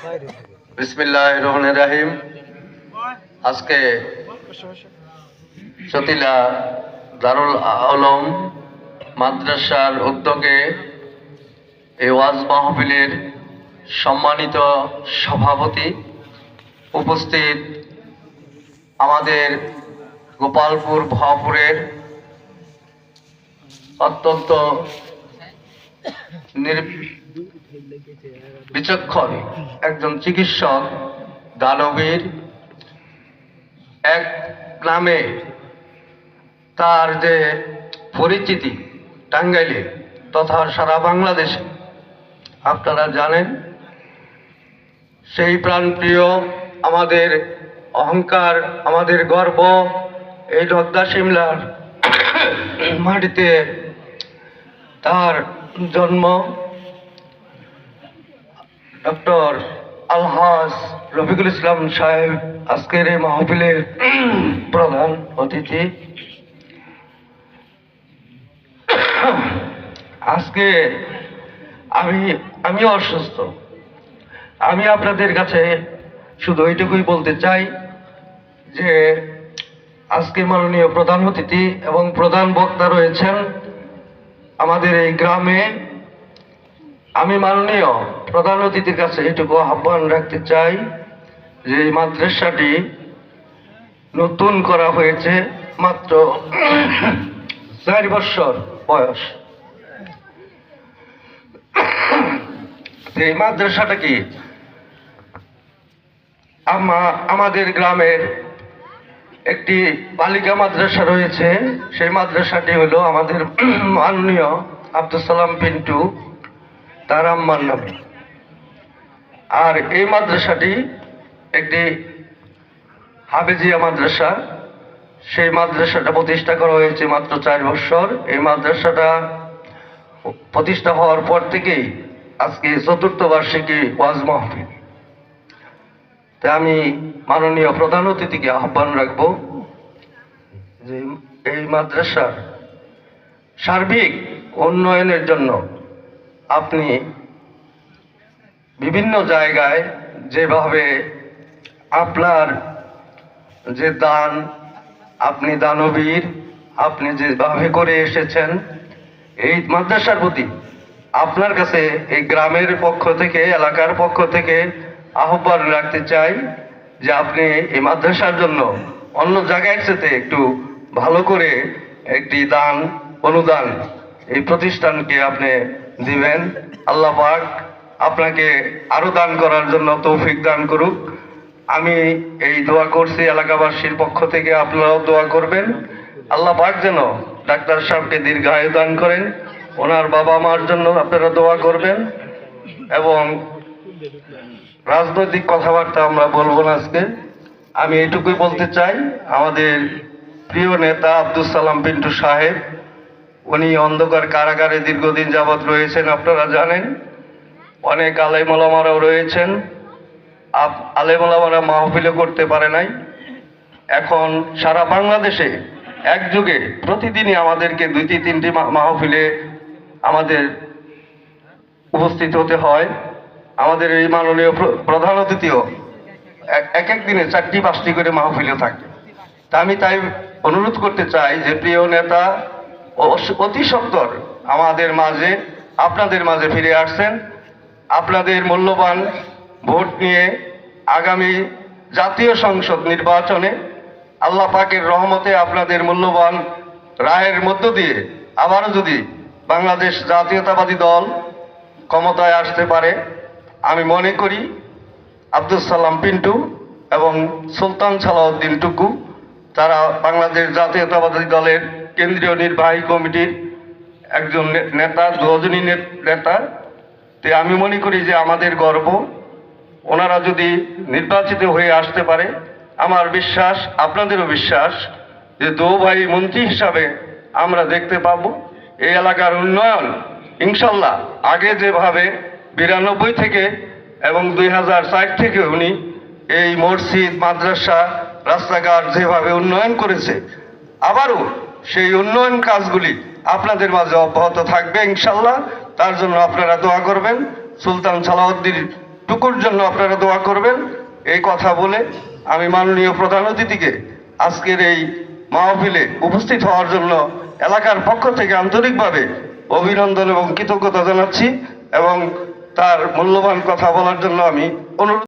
বিসমিল্লাহির রহমানির রহিম। আজকে চতিলা দারুল আলম মাদ্রাসার উদ্যোগে এই ওয়াজ মাহফিলের সম্মানিত সভাপতি, উপস্থিত আমাদের গোপালপুর ভপুরের অত্যন্ত বিচক্ষণ একজন চিকিৎসক, দানবীর, এক গ্রামে তার যে পরিচিতি টাঙ্গাইলে তথা সারা বাংলাদেশে আপনারা জানেন, সেই প্রাণপ্রিয় আমাদের অহংকার, আমাদের গর্ব, এই রদ্দা শিমলার মাটিতে তার জন্ম। ডক্টর আলহাজ রফিকুল ইসলাম সাহেব আজকের এই মাহফিলের প্রধান অতিথি। আজকে আমি অসুস্থ। আমি আপনাদের কাছে শুধু এইটুকুই বলতে চাই যে আজকে মাননীয় প্রধান অতিথি এবং প্রধান বক্তা রয়েছেন আমাদের এই গ্রামে। আমি মাননীয় প্রধান অতিথির কাছে এটুকু আহ্বান রাখতে চাই যে এই মাদ্রাসাটি নতুন করা হয়েছে, মাত্র 4 বছর বয়স। এই মাদ্রাসাটা কি আমাদের গ্রামের একটি বালিকা মাদ্রাসা রয়েছে, সেই মাদ্রাসাটি হলো আমাদের মাননীয় আব্দুল সালাম পিন্টু তার আম্মার নামে। আর এই মাদ্রাসাটি একটি হাফেজিয়া মাদ্রাসা। সেই মাদ্রাসাটা প্রতিষ্ঠা করা হয়েছে মাত্র 4 বছর। এই মাদ্রাসাটা প্রতিষ্ঠা হওয়ার পর থেকেই আজকে 4র্থ বার্ষিকী ওয়াজ মাহফিল। তাই আমি মাননীয় প্রধান অতিথিকে আহ্বান রাখব যে এই মাদ্রাসার সার্বিক উন্নয়নের জন্য আপনি বিভিন্ন জায়গায় যেভাবে আপনার যে দান, আপনি দানবীর, আপনি যেভাবে করে এসেছেন, এই মাদ্রাসার প্রতি আপনার কাছে এই গ্রামের পক্ষ থেকে, এলাকার পক্ষ থেকে আহ্বান রাখতে চাই যে আপনি এই মাদ্রাসার জন্য অন্য জায়গায় সাথে একটু ভালো করে একটি দান, অনুদান এই প্রতিষ্ঠানকে আপনি দিবেন। আল্লাহ পাক আপনাকে আরো দান করার জন্য তৌফিক দান করুক। আমি এই দোয়া করছি এলাকাবাসীর পক্ষ থেকে, আপনারাও দোয়া করবেন। আল্লাহ পাক যেন ডাক্তার সাহেবকে দীর্ঘায়ু দান করেন, ওনার বাবা মার জন্য আপনারা দোয়া করবেন। এবং রাজনৈতিক কথাবার্তা আমরা বলবো না আজকে। আমি এটুকুই বলতে চাই, আমাদের প্রিয় নেতা আব্দুল সালাম পিন্টু সাহেব, উনি অন্ধকার কারাগারে দীর্ঘদিন যাবৎ রয়েছেন, আপনারা জানেন। অনেক আলেম ওলামারাও রয়েছেন, আলেম ওলামারা মাহফিলও করতে পারে নাই। এখন সারা বাংলাদেশে একযোগে প্রতিদিনই আমাদেরকে 2-3টি মাহফিলে আমাদের উপস্থিত হতে হয়। আমাদের এই মাননীয় প্রধান অতিথিও এক দিনে 4টি-5টি করে মাহফিলে থাকে। তা আমি তাই অনুরোধ করতে চাই যে প্রিয় নেতা অতি সত্বর আমাদের মাঝে, আপনাদের মাঝে ফিরে আসছেন। আপনাদের মূল্যবান ভোট নিয়ে আগামী জাতীয় সংসদ নির্বাচনে আল্লাহ পাকের রহমতে আপনাদের মূল্যবান রায়ের মধ্য দিয়ে আবারও যদি বাংলাদেশ জাতীয়তাবাদী দল ক্ষমতায় আসতে পারে, আমি মনে করি আব্দুল সালাম পিন্টু এবং সুলতান সালাউদ্দিন টুকু, তারা বাংলাদেশ জাতীয়তাবাদী দলের কেন্দ্রীয় নির্বাহী কমিটির একজন নেতা, 2জনই নেতা। তো আমি মনে করি যে আমাদের গর্ব, ওনারা যদি নির্বাচিত হয়ে আসতে পারে, আমার বিশ্বাস, আপনাদেরও বিশ্বাস, যে 2 ভাই মন্ত্রী হিসাবে আমরা দেখতে পাবো এই এলাকার উন্নয়ন ইনশাল্লাহ। আগে যেভাবে 92 থেকে এবং 2004 থেকে উনি এই মসজিদ, মাদ্রাসা, রাস্তাঘাট যেভাবে উন্নয়ন করেছে, আবারও সেই উন্নয়ন কাজগুলি আপনাদের মাঝে অব্যাহত থাকবে ইনশাল্লাহ। তার জন্য আপনারা দোয়া করবেন। সুলতান সালাউদ্দিন টুকুর জন্য আপনারা দোয়া করবেন। এই কথা বলে আমি মাননীয় প্রধান অতিথিকে আজকের এই মাহফিলে উপস্থিত হওয়ার জন্য এলাকার পক্ষ থেকে আন্তরিকভাবে অভিনন্দন এবং কৃতজ্ঞতা জানাচ্ছি এবং তার মূল্যবান কথা বলার জন্য আমি অনুরোধ